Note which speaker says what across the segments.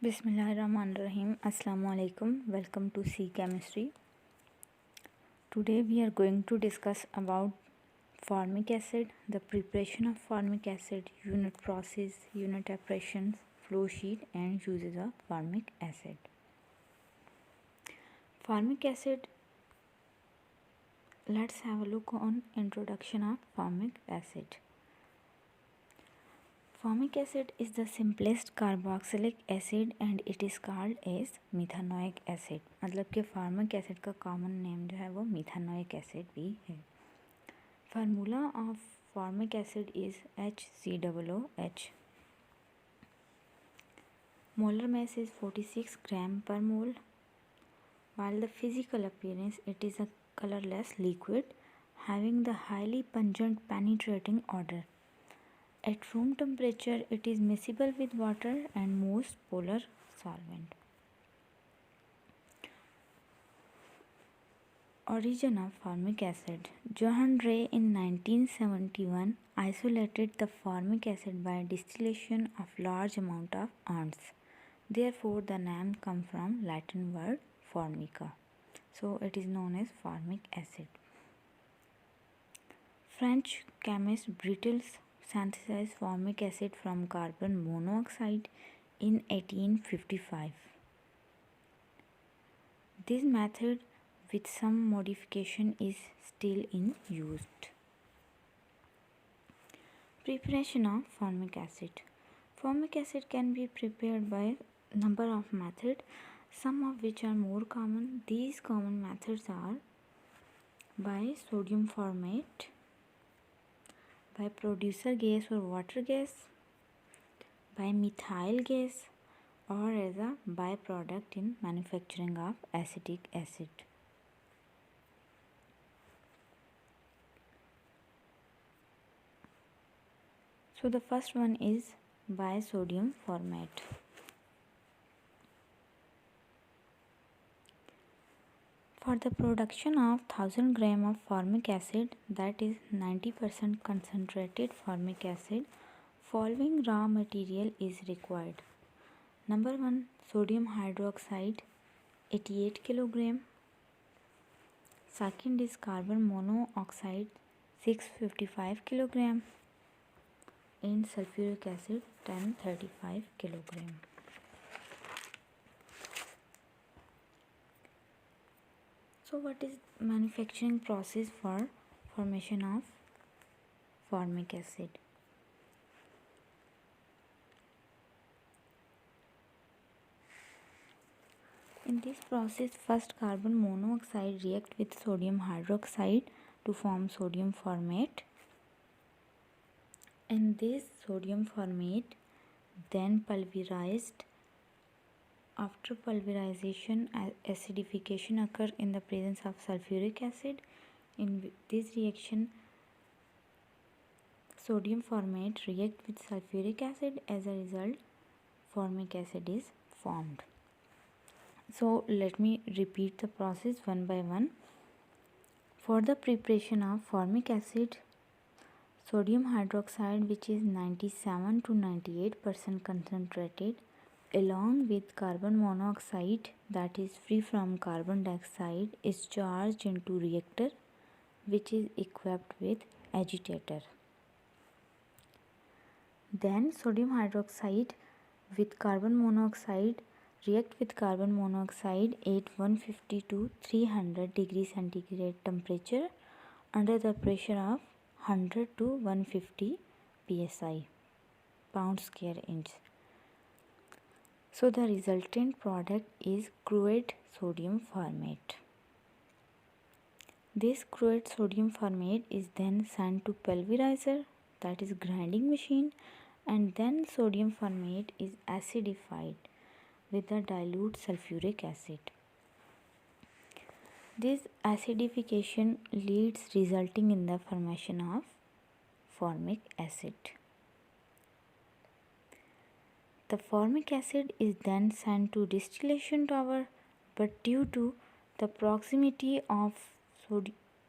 Speaker 1: Bismillahirrahmanirrahim. Assalamu alaikum. Welcome to C Chemistry. Today we are going to discuss about formic acid, the preparation of formic acid, unit process, unit operations, flow sheet and uses of formic acid. Formic acid, let's have a look on introduction of formic acid. Formic acid is the simplest carboxylic acid and it is called as मिथानोइक acid. मतलब कि formic acid का common name जो है वो मिथानोइक acid भी है. Formula of formic acid is HCOOH. Molar mass is 46 gram per mole. While the physical appearance, it is a colorless liquid having the highly pungent penetrating odor. At room temperature, it is miscible with water and most polar solvent. Origin of formic acid. Johann Rey in 1971 isolated the formic acid by distillation of large amount of ants. Therefore, the name comes from Latin word formica. So, it is known as formic acid. French chemist Brittles synthesized formic acid from carbon monoxide in 1855. This method with some modification is still in use. Preparation of formic acid. Formic acid can be prepared by number of methods, some of which are more common. These common methods are by sodium formate, by producer gas or water gas, by methyl gas, or as a byproduct in manufacturing of acetic acid. So the first one is by sodium formate. For the production of 1000 gram of formic acid, that is 90% concentrated formic acid, following raw material is required. Number 1, sodium hydroxide 88 kg. Second is carbon monoxide 655 kg and sulfuric acid 1035 kg. So what is manufacturing process for formation of formic acid? In this process, first carbon monoxide react with sodium hydroxide to form sodium formate, and this sodium formate then pulverized. After pulverization, acidification occurs in the presence of sulfuric acid. In this reaction, sodium formate react with sulfuric acid. As a result, formic acid is formed. So let me repeat the process one by one. For the preparation of formic acid, sodium hydroxide, which is 97 to 98% concentrated, along with carbon monoxide, that is free from carbon dioxide, is charged into reactor which is equipped with agitator. Then sodium hydroxide with carbon monoxide react with carbon monoxide at 150 to 300 degree centigrade temperature under the pressure of 100 to 150 psi, pound square inch. So the resultant product is crude sodium formate. This crude sodium formate is then sent to pulverizer, that is grinding machine, and then sodium formate is acidified with the dilute sulfuric acid. This acidification leads resulting in the formation of formic acid. The formic acid is then sent to distillation tower, but due to the proximity of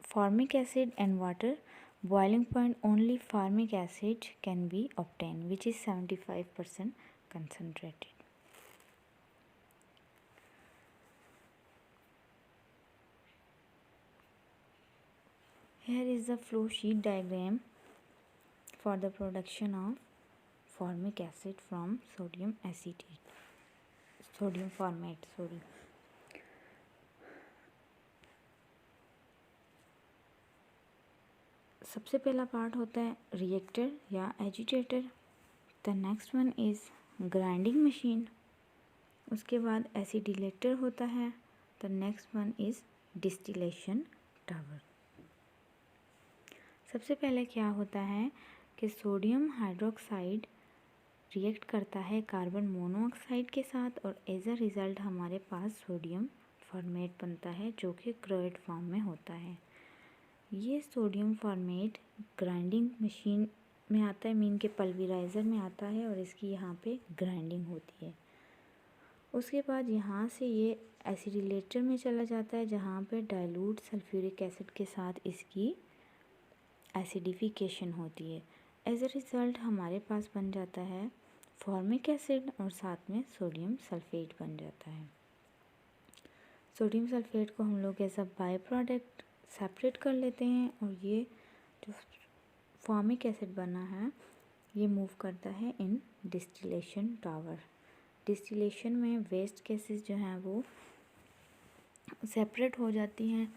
Speaker 1: formic acid and water, boiling point only formic acid can be obtained, which is 75% concentrated. Here is the flow sheet diagram for the production of formic acid from sodium acetate, sodium formate, sorry. सबसे पहला part होता है reactor या agitator, the next one is grinding machine, उसके बाद एसिडिलेटर होता है, the next one is distillation tower. सबसे पहले क्या होता है कि सोडियम हाइड्रोक्साइड रिएक्ट करता है कार्बन मोनोऑक्साइड के साथ और एज अ रिज़ल्ट हमारे पास सोडियम फॉर्मेट बनता है जो कि क्लोराइड फॉर्म में होता है। ये सोडियम फॉर्मेट ग्राइंडिंग मशीन में आता है, मीन के पल्वराइज़र में आता है और इसकी यहाँ पे ग्राइंडिंग होती है। उसके बाद यहाँ से ये एसिडिलेटर में चला जाता है जहाँ पे डाइल्यूट सल्फ्यूरिक एसिड के साथ इसकी एसिडिफिकेशन होती है। एज अ रिज़ल्ट हमारे पास बन जाता है फॉर्मिक एसिड और साथ में सोडियम सल्फेट बन जाता है। सोडियम सल्फेट को हम लोग as a by product separate कर लेते हैं और ये जो फॉर्मिक एसिड बना है ये मूव करता है इन डिस्टिलेशन टावर। डिस्टिलेशन में वेस्ट गैसेस जो हैं वो सेपरेट हो जाती हैं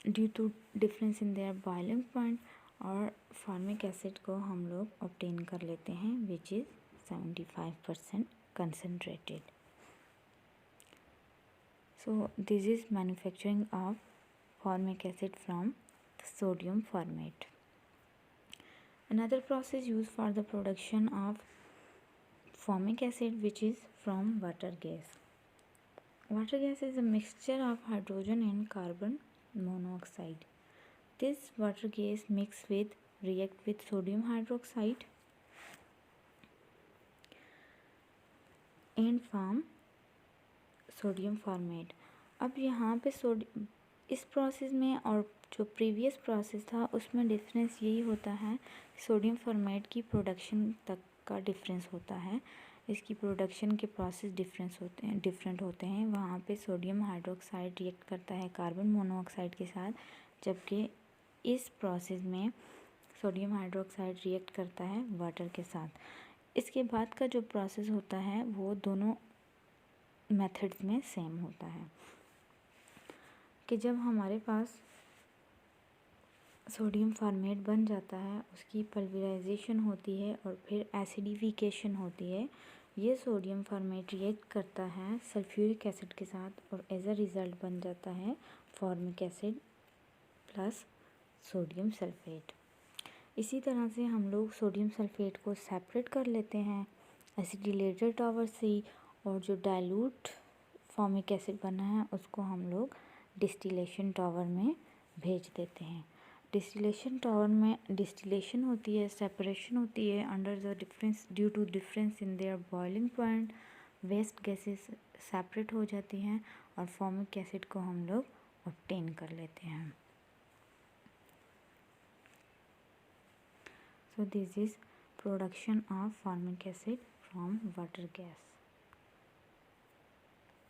Speaker 1: due to difference in their boiling point और फॉर्मिक एसिड को हम लोग ऑब्टेन कर लेते हैं which is 75% concentrated. So this is manufacturing of formic acid from sodium formate. Another process used for the production of formic acid which is from water gas. Water gas is a mixture of hydrogen and carbon monoxide. This water gas react with sodium hydroxide and form sodium format. अब यहाँ पे इस process में और जो previous process था उसमें difference यही होता है, सोडियम फॉर्मेट की प्रोडक्शन तक का डिफरेंस होता है, इसकी प्रोडक्शन के प्रोसेस डिफरेंट होते हैं। वहाँ पे सोडियम हाइड्रोक्साइड रिएक्ट करता है कार्बन मोनोऑक्साइड के साथ, जबकि इस प्रोसेस में सोडियम हाइड्रोक्साइड रिएक्ट करता है वाटर के साथ। इसके बाद का जो प्रोसेस होता है वो दोनों मेथड्स में सेम होता है कि जब हमारे पास सोडियम फॉर्मेट बन जाता है उसकी पल्वराइजेशन होती है और फिर एसिडिफिकेशन होती है। ये सोडियम फॉर्मेट रिएक्ट करता है सल्फ्यूरिक एसिड के साथ और एज अ रिज़ल्ट बन जाता है formic acid plus sodium sulphate. इसी तरह से हम लोग सोडियम सल्फेट को सेपरेट कर लेते हैं एसिडिलेटर टावर से, और जो डाइल्यूट फॉर्मिक एसिड बना है उसको हम लोग डिस्टिलेशन टावर में भेज देते हैं। डिस्टिलेशन टावर में डिस्टिलेशन होती है, सेपरेशन होती है under the difference due to difference in their boiling point. Waste gases separate हो जाती हैं और फॉर्मिक एसिड को हम लोग ऑब्टेन कर लेते हैं। So this is production of formic acid from water gas.